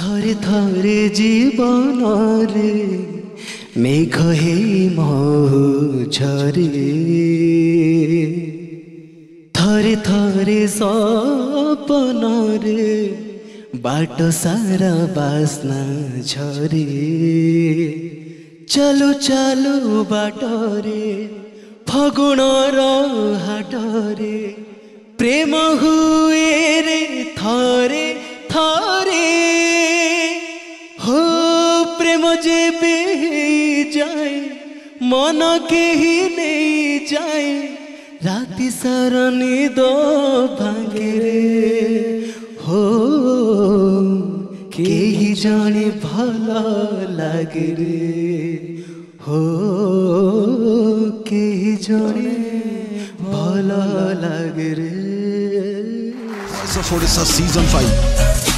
थरे थरे जीवन रे मेघ हे झरे थरे थरे सपन रे बाट सारा बास्ना झरे चलो चलो बाटरे फगुण र हाटरे प्रेम हुए रे थरे थरे हो प्रेम जेबे जाए मन के ही नहीं जाए राति सारा निद भांगे रे हो केही जाने भला लागे रे हो केही जाने भला लागे रे Voice of Odisha Season 5